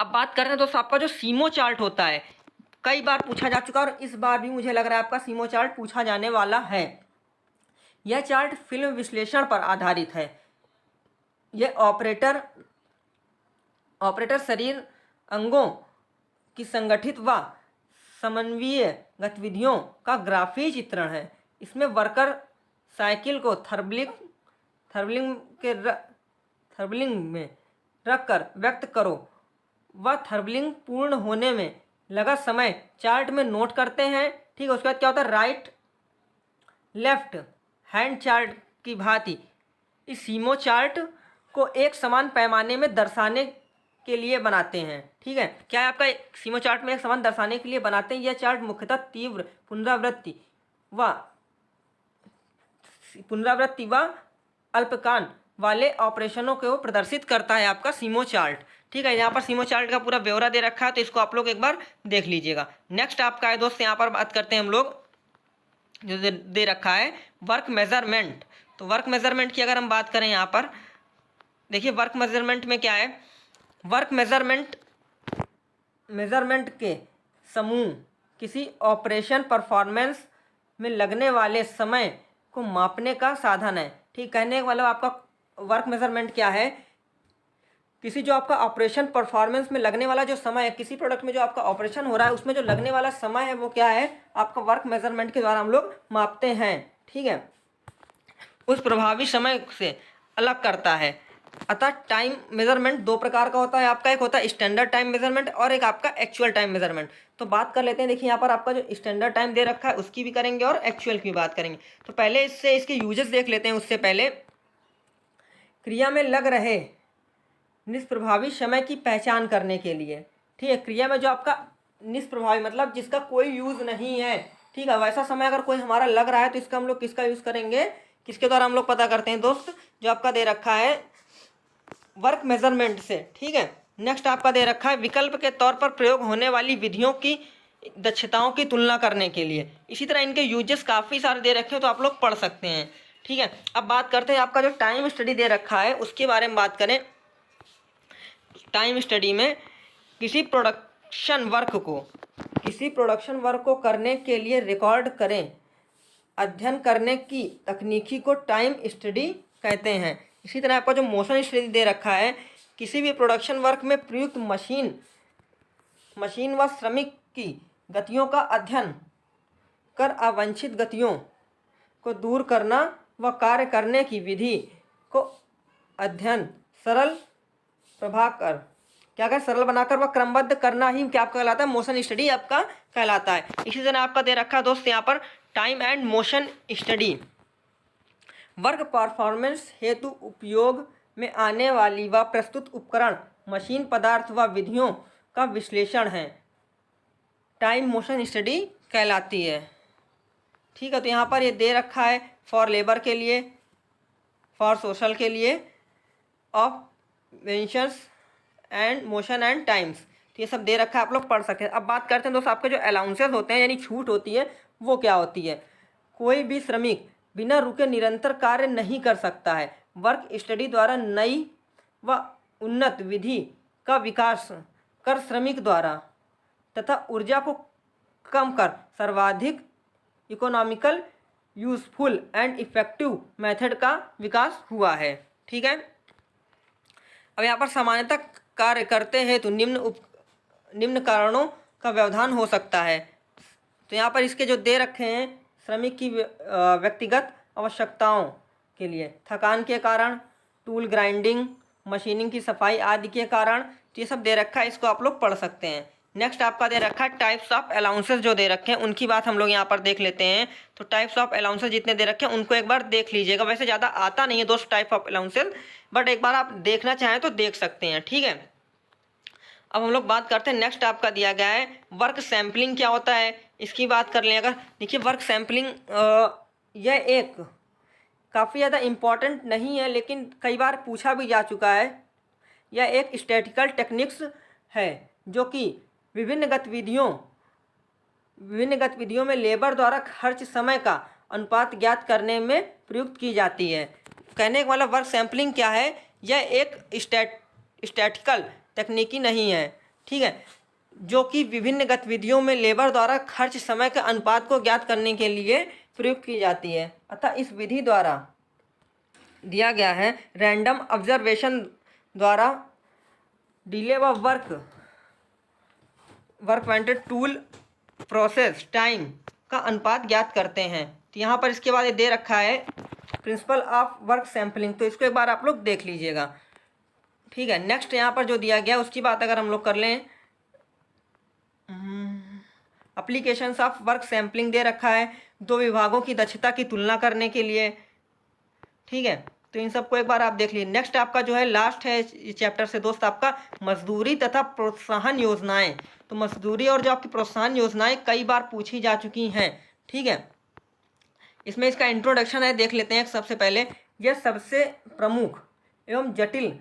Speaker 1: अब बात कर रहे हैं दोस्तों आपका जो सीमो चार्ट होता है, कई बार पूछा जा चुका और इस बार भी मुझे लग रहा है आपका सीमो चार्ट पूछा जाने वाला है। यह चार्ट फिल्म विश्लेषण पर आधारित है। यह ऑपरेटर शरीर अंगों की संगठित व समन्वयीय गतिविधियों का ग्राफीय चित्रण है। इसमें वर्कर साइकिल को थर्बलिंग में रखकर व्यक्त करो व थर्बलिंग पूर्ण होने में लगा समय चार्ट में नोट करते हैं। ठीक है, उसके बाद क्या होता है, राइट लेफ्ट हैंड चार्ट की भांति इस सीमो चार्ट को एक समान पैमाने में दर्शाने के लिए बनाते हैं। ठीक है, क्या है आपका सीमो चार्ट में एक समान दर्शाने के लिए बनाते हैं। यह चार्ट मुख्यतः तीव्र पुनरावृत्ति व अल्पकाल वाले ऑपरेशनों को प्रदर्शित करता है आपका सीमो चार्ट। ठीक है, यहाँ पर सीमो चार्ट का पूरा ब्यौरा दे रखा है, तो इसको आप लोग एक बार देख लीजिएगा। नेक्स्ट आपका है दोस्त, यहाँ पर बात करते हैं हम लोग जो दे रखा है वर्क मेजरमेंट। तो वर्क मेजरमेंट की अगर हम बात करें, यहाँ पर देखिए वर्क मेजरमेंट में क्या है, वर्क मेजरमेंट के समूह किसी ऑपरेशन परफॉर्मेंस में लगने वाले समय को मापने का साधन है। ठीक, कहने का मतलब आपका वर्क मेजरमेंट क्या है, किसी जो आपका ऑपरेशन परफॉर्मेंस में लगने वाला जो समय है, किसी प्रोडक्ट में जो आपका ऑपरेशन हो रहा है उसमें जो लगने वाला समय है वो क्या है, आपका वर्क मेजरमेंट के द्वारा हम लोग मापते हैं। ठीक है, उस प्रभावी समय से अलग करता है। अतः टाइम मेजरमेंट दो प्रकार का होता है आपका, एक होता है स्टैंडर्ड टाइम मेजरमेंट और एक आपका एक्चुअल टाइम मेजरमेंट। तो बात कर लेते हैं, देखिए यहाँ पर आपका जो स्टैंडर्ड टाइम दे रखा है उसकी भी करेंगे और एक्चुअल की बात करेंगे। तो पहले इसके यूजेस देख लेते हैं। उससे पहले क्रिया में लग रहे निष्प्रभावी समय की पहचान करने के लिए। ठीक है, क्रिया में जो आपका निष्प्रभावी मतलब जिसका कोई यूज़ नहीं है, ठीक है, वैसा समय अगर कोई हमारा लग रहा है तो इसका हम लोग किसका यूज़ करेंगे, किसके द्वारा हम लोग पता करते हैं दोस्त, जो आपका दे रखा है वर्क मेजरमेंट से। ठीक है, नेक्स्ट आपका दे रखा है विकल्प के तौर पर प्रयोग होने वाली विधियों की दक्षताओं की तुलना करने के लिए। इसी तरह इनके यूजेस काफ़ी सारे दे रखे हैं, तो आप लोग पढ़ सकते हैं। ठीक है, अब बात करते हैं आपका जो टाइम स्टडी दे रखा है उसके बारे में बात करें। टाइम स्टडी में किसी प्रोडक्शन वर्क को करने के लिए रिकॉर्ड करें अध्ययन करने की तकनीकी को टाइम स्टडी कहते हैं। इसी तरह आपका जो मोशन स्टडी दे रखा है, किसी भी प्रोडक्शन वर्क में प्रयुक्त मशीन व श्रमिक की गतियों का अध्ययन कर अवांछित गतियों को दूर करना व कार्य करने की विधि को अध्ययन सरल बनाकर व क्रमबद्ध करना ही क्या आपका कहलाता है, मोशन स्टडी आपका कहलाता है। इसी तरह आपका दे रखा है दोस्त यहाँ पर time and motion study work performance हेतु उपयोग में आने वाली व प्रस्तुत उपकरण, मशीन, पदार्थ व विधियों का विश्लेषण है, टाइम मोशन स्टडी कहलाती है। ठीक है, तो यहाँ पर ये दे रखा है फॉर लेबर के लिए, फॉर सोशल के लिए, ऑफ वेंशंस एंड मोशन एंड टाइम्स, तो ये सब दे रखा है, आप लोग पढ़ सकते हैं। अब बात करते हैं दोस्तों आपके जो अलाउंसेस होते हैं यानी छूट होती है वो क्या होती है। कोई भी श्रमिक बिना रुके निरंतर कार्य नहीं कर सकता है। वर्क स्टडी द्वारा नई व उन्नत विधि का विकास कर श्रमिक द्वारा तथा ऊर्जा को कम कर सर्वाधिक economical, useful and effective method का विकास हुआ है। ठीक है, अब यहाँ पर सामान्यतः कार्य करते हैं तो निम्न कारणों का व्यवधान हो सकता है। तो यहाँ पर इसके जो दे रखे हैं, श्रमिक की व्यक्तिगत आवश्यकताओं के लिए, थकान के कारण, टूल ग्राइंडिंग, मशीनिंग की सफाई आदि के कारण, तो ये सब दे रखा है, इसको आप लोग पढ़ सकते हैं। नेक्स्ट आपका दे रखा है टाइप्स ऑफ अलाउंसेस जो दे रखे हैं उनकी बात हम लोग यहाँ पर देख लेते हैं। तो टाइप्स ऑफ अलाउंसेस जितने दे रखे हैं उनको एक बार देख लीजिएगा। वैसे ज़्यादा आता नहीं है दोस्त टाइप ऑफ अलाउंसेस, बट एक बार आप देखना चाहें तो देख सकते हैं। ठीक है, अब हम लोग बात करते हैं। नेक्स्ट आपका दिया गया है वर्क सैम्पलिंग क्या होता है, इसकी बात कर लें अगर। देखिए वर्क सैम्पलिंग यह एक काफ़ी ज़्यादा इम्पॉर्टेंट नहीं है लेकिन कई बार पूछा भी जा चुका है। यह एक स्टैटिकल टेक्निक्स है जो कि विभिन्न गतिविधियों में लेबर द्वारा खर्च समय का अनुपात ज्ञात करने में प्रयुक्त की जाती है। कहने का मतलब वर्क सैम्पलिंग क्या है, यह एक स्टैटिकल तकनीकी नहीं है, ठीक है, जो कि विभिन्न गतिविधियों में लेबर द्वारा खर्च समय के अनुपात को ज्ञात करने के लिए प्रयोग की जाती है। अतः इस विधि द्वारा दिया गया है रैंडम ऑब्जर्वेशन द्वारा डिले व work wanted tool process time का अनुपात ज्ञात करते हैं। तो यहाँ पर इसके बाद ये दे रखा है प्रिंसिपल ऑफ वर्क सैम्पलिंग, तो इसको एक बार आप लोग देख लीजिएगा, ठीक है। नेक्स्ट यहाँ पर जो दिया गया उसकी बात अगर हम लोग कर लें, एप्लीकेशंस ऑफ वर्क सैम्पलिंग दे रखा है दो विभागों की दक्षता की तुलना करने के लिए, ठीक है। तो इन सबको एक बार आप देख लीजिए। नेक्स्ट आपका जो है लास्ट है इस चैप्टर से दोस्त आपका मजदूरी तथा प्रोत्साहन योजनाएं। तो मजदूरी और जो आपकी प्रोत्साहन योजनाएं कई बार पूछी जा चुकी हैं, ठीक है। इसमें इसका इंट्रोडक्शन है, देख लेते हैं। सबसे पहले यह सबसे प्रमुख एवं जटिल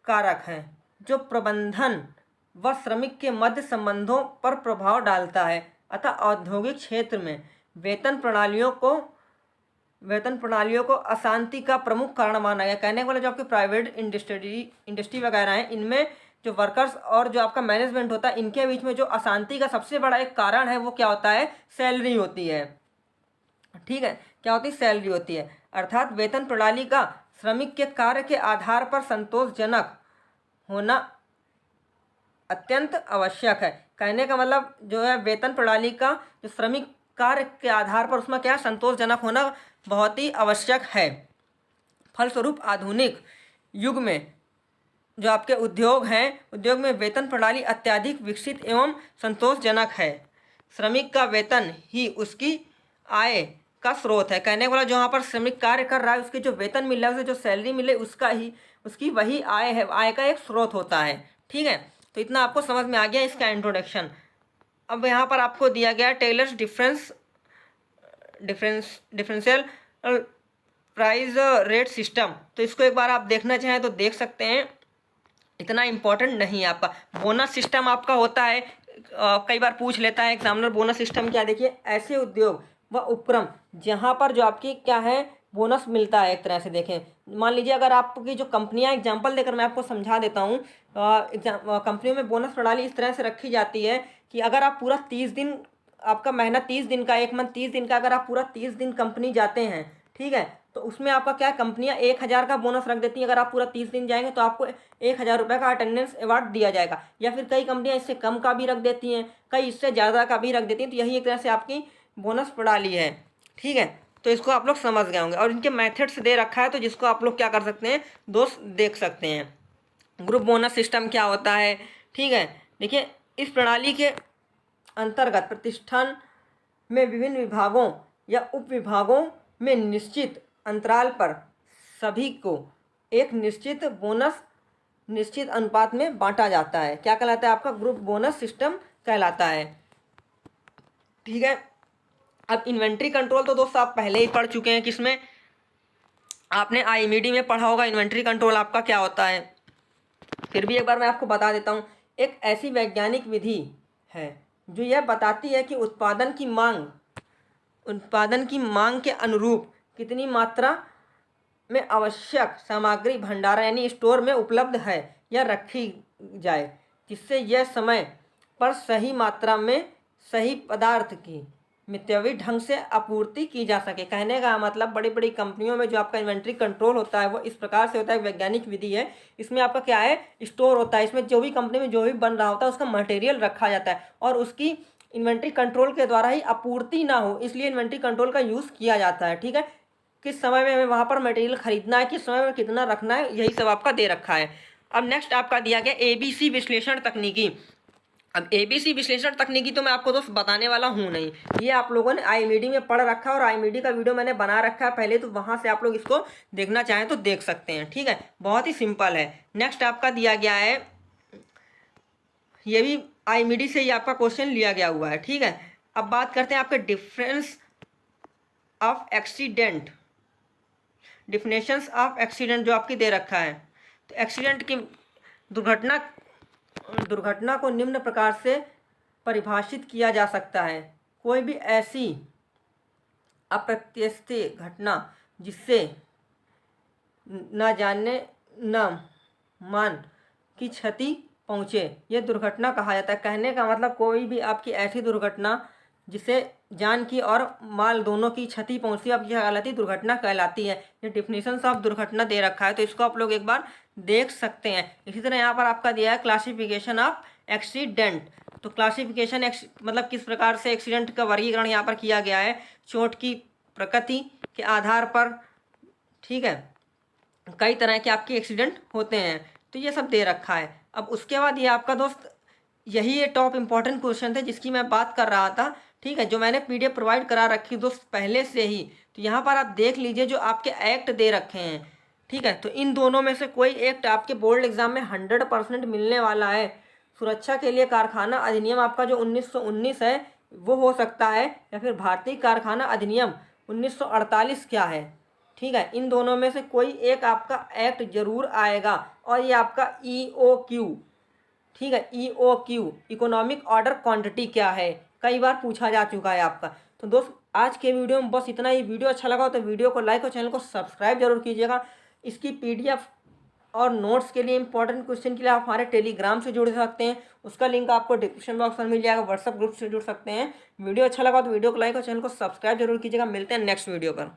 Speaker 1: कारक है जो प्रबंधन व श्रमिक के मध्य संबंधों पर प्रभाव डालता है। अतः औद्योगिक क्षेत्र में वेतन प्रणालियों को अशांति का प्रमुख कारण माना गया। कहने वाले जो आपके प्राइवेट इंडस्ट्री वगैरह हैं, इनमें जो वर्कर्स और जो आपका मैनेजमेंट होता है, इनके बीच में जो अशांति का सबसे बड़ा एक कारण है वो क्या होता है, सैलरी होती है, ठीक है। क्या होती है, सैलरी होती है। अर्थात वेतन प्रणाली का श्रमिक के कार्य के आधार पर संतोषजनक होना अत्यंत आवश्यक है। कहने का मतलब जो है वेतन प्रणाली का जो श्रमिक कार्य के आधार पर उसमें क्या संतोषजनक होना बहुत ही आवश्यक है। फलस्वरूप आधुनिक युग में जो आपके उद्योग हैं, उद्योग में वेतन प्रणाली अत्यधिक विकसित एवं संतोषजनक है। श्रमिक का वेतन ही उसकी आय का स्रोत है। कहने वाला जो यहाँ पर श्रमिक कार्य कर रहा है उसके जो वेतन मिल रहा है, उसे जो सैलरी मिले, उसकी वही आय है, आय का एक स्रोत होता है, ठीक है। तो इतना आपको समझ में आ गया इसका इंट्रोडक्शन। अब यहाँ पर आपको दिया गया Taylor's differential price rate system. तो इसको एक बार आप देखना चाहें तो देख सकते हैं, इतना इम्पोर्टेंट नहीं है। आपका बोनस सिस्टम आपका होता है, कई बार पूछ लेता है एग्जामिनर बोनस सिस्टम क्या। देखिए, ऐसे उद्योग व उपक्रम जहाँ पर जो आपकी क्या है बोनस मिलता है। एक तरह से देखें, मान लीजिए अगर आपकी जो कंपनियां, एग्जांपल देकर मैं आपको समझा देता हूँ, कंपनियों में बोनस प्रणाली इस तरह से रखी जाती है कि अगर आप पूरा 30 दिन, आपका महीना 30 दिन का, एक मंथ 30 दिन का, अगर आप पूरा 30 दिन कंपनी जाते हैं, ठीक है, तो उसमें आपका क्या, कंपनियां 1000 का बोनस रख देती हैं। अगर आप पूरा 30 दिन जाएंगे तो आपको 1000 रुपये का अटेंडेंस अवार्ड दिया जाएगा। या फिर कई कंपनियां इससे कम का भी रख देती हैं, कई इससे ज़्यादा का भी रख देती हैं। तो यही एक तरह से आपकी बोनस प्रणाली है, ठीक है। तो इसको आप लोग समझ गए होंगे और इनके मेथड्स दे रखा है, तो जिसको आप लोग क्या कर सकते हैं दोस्त, देख सकते हैं। ग्रुप बोनस सिस्टम क्या होता है, ठीक है। देखिए, इस प्रणाली के अंतर्गत प्रतिष्ठान में विभिन्न विभागों या उप विभागों में निश्चित अंतराल पर सभी को एक निश्चित बोनस निश्चित अनुपात में बांटा जाता है। क्या कहलाता है, आपका ग्रुप बोनस सिस्टम कहलाता है, ठीक है। अब इन्वेंट्री कंट्रोल तो दोस्त आप पहले ही पढ़ चुके हैं, किसमें, आपने आईएमडी में पढ़ा होगा इन्वेंट्री कंट्रोल आपका क्या होता है। फिर भी एक बार मैं आपको बता देता हूँ। एक ऐसी वैज्ञानिक विधि है जो यह बताती है कि उत्पादन की मांग के अनुरूप कितनी मात्रा में आवश्यक सामग्री भंडारण यानी स्टोर में उपलब्ध है या रखी जाए, जिससे यह समय पर सही मात्रा में सही पदार्थ की मितव्ययी ढंग से आपूर्ति की जा सके। कहने का मतलब बड़ी बड़ी कंपनियों में जो आपका इन्वेंट्री कंट्रोल होता है वो इस प्रकार से होता है, वैज्ञानिक विधि है। इसमें आपका क्या है, स्टोर होता है, इसमें जो भी कंपनी में जो भी बन रहा होता है उसका मटेरियल रखा जाता है और उसकी इन्वेंट्री कंट्रोल के द्वारा ही आपूर्ति ना हो, इसलिए इन्वेंट्री कंट्रोल का यूज़ किया जाता है, ठीक है। किस समय में हमें वहाँ पर मटेरियल खरीदना है, किस समय में कितना रखना है, यही सब आपका दे रखा है। अब नेक्स्ट आपका दिया गया ABC विश्लेषण तकनीकी। अब ABC विश्लेषण तकनीकी तो मैं आपको दोस्त बताने वाला हूँ नहीं, ये आप लोगों ने आईएमडी में पढ़ रखा है और आईएमडी का वीडियो मैंने बना रखा है पहले, तो वहाँ से आप लोग इसको देखना चाहें तो देख सकते हैं, ठीक है। बहुत ही सिंपल है। नेक्स्ट आपका दिया गया है, ये भी आईएमडी से ही आपका क्वेश्चन लिया गया हुआ है, ठीक है। अब बात करते हैं आपके difference of accident, definitions of accident जो आपकी दे रखा है। तो एक्सीडेंट की दुर्घटना को निम्न प्रकार से परिभाषित किया जा सकता है। कोई भी ऐसी अप्रत्याशित घटना जिससे न न मान की क्षति पहुँचे, ये दुर्घटना कहा जाता है। कहने का मतलब कोई भी आपकी ऐसी दुर्घटना जिससे जान की और माल दोनों की क्षति पहुंचती है, अब यह कहलाती दुर्घटना कहलाती है। ये डिफिनीशन ऑफ दुर्घटना दे रखा है, तो इसको आप लोग एक बार देख सकते हैं। इसी तरह यहाँ पर आपका दिया है क्लासिफिकेशन ऑफ एक्सीडेंट। तो क्लासिफिकेशन मतलब किस प्रकार से एक्सीडेंट का वर्गीकरण यहाँ पर किया गया है, चोट की प्रकृति के आधार पर, ठीक है। कई तरह के आपके एक्सीडेंट होते हैं, तो ये सब दे रखा है। अब उसके बाद ये आपका दोस्त यही ये टॉप इंपॉर्टेंट क्वेश्चन थे जिसकी मैं बात कर रहा था, ठीक है, जो मैंने पीडीएफ प्रोवाइड करा रखी दोस्त पहले से ही। तो यहाँ पर आप देख लीजिए जो आपके एक्ट दे रखे हैं, ठीक है। तो इन दोनों में से कोई एक्ट आपके बोर्ड एग्जाम में 100% मिलने वाला है। सुरक्षा के लिए कारखाना अधिनियम आपका जो 1919 है वो हो सकता है, या फिर भारतीय कारखाना अधिनियम 1948 क्या है, ठीक है। इन दोनों में से कोई एक आपका एक्ट जरूर आएगा। और ये आपका EOQ, ठीक है, EOQ इकोनॉमिक ऑर्डर क्वांटिटी क्या है, कई बार पूछा जा चुका है आपका। तो दोस्त आज के वीडियो में बस इतना ही। वीडियो अच्छा लगा हो तो वीडियो को लाइक और चैनल को सब्सक्राइब जरूर कीजिएगा। इसकी PDF और नोट्स के लिए, इंपॉर्टेंट क्वेश्चन के लिए आप हमारे टेलीग्राम से जुड़ सकते हैं, उसका लिंक आपको डिस्क्रिप्शन बॉक्स में मिल जाएगा। व्हाट्सएप ग्रुप से जुड़ सकते हैं। वीडियो अच्छा लगा तो वीडियो को लाइक और चैनल को सब्सक्राइब जरूर कीजिएगा। मिलते हैं नेक्स्ट वीडियो पर।